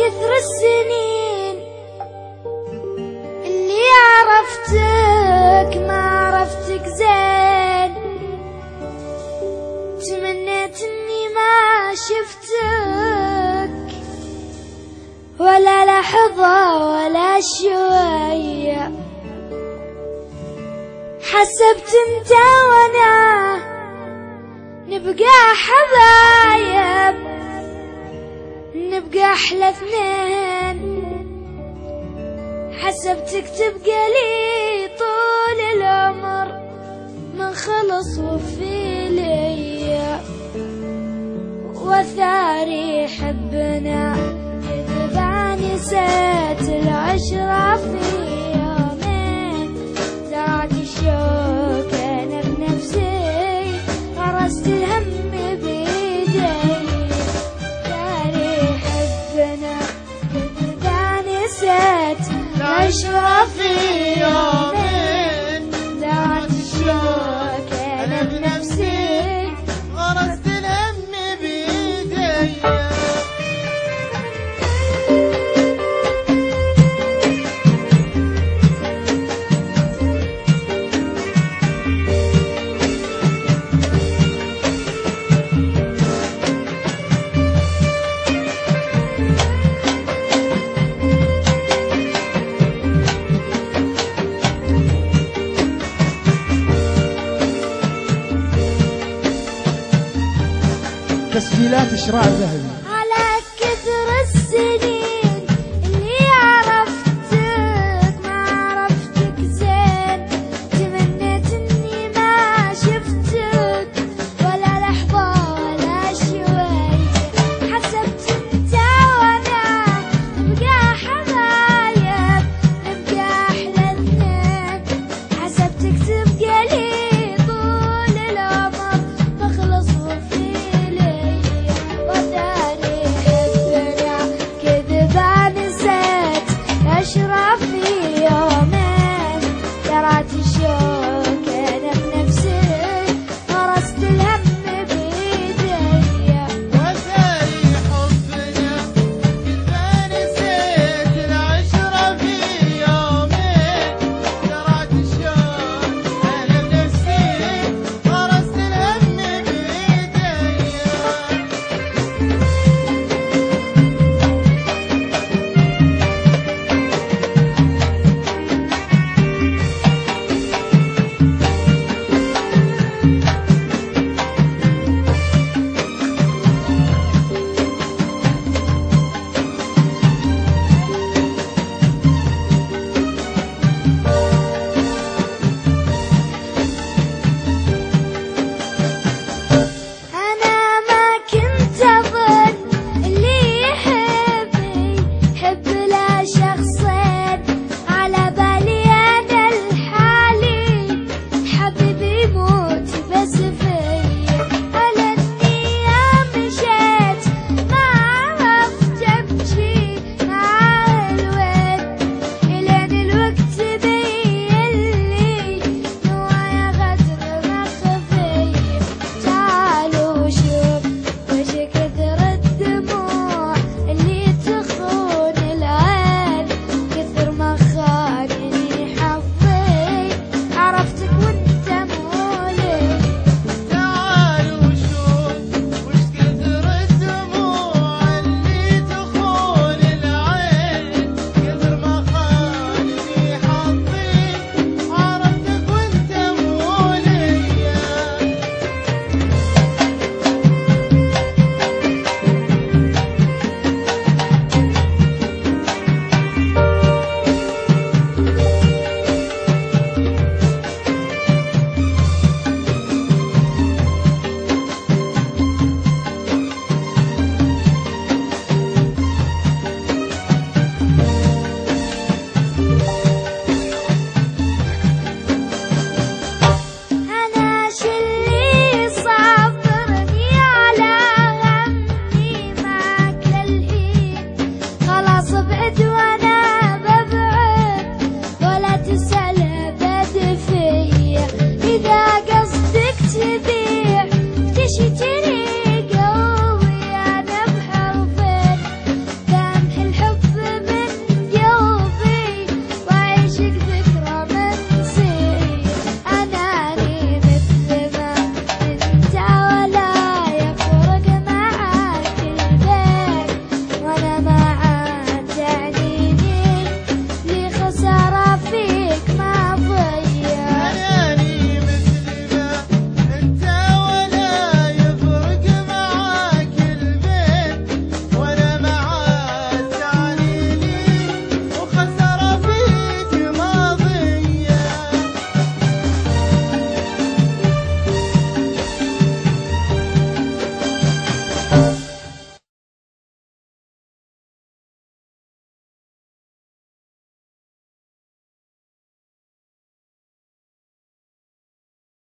كثر السنين اللي عرفتك ما عرفتك زين، تمنيت اني ما شفتك ولا لحظة ولا شوية. حسبت انت وانا نبقى حبايب، نبقى احلى اثنين. حسبتك تبقى لي طول العمر، من خلص وفي ليا وثاري حبنا. إذا نسيت العشرة في يومين، زاد الشوق أنا بنفسي، غرست الهم بيدي. ثاري حبنا إذا نسيت العشرة في يومين، زاد الشوق أنا بنفسي، غرست الهم بيدي. تسجيلات إشراع ذهبي.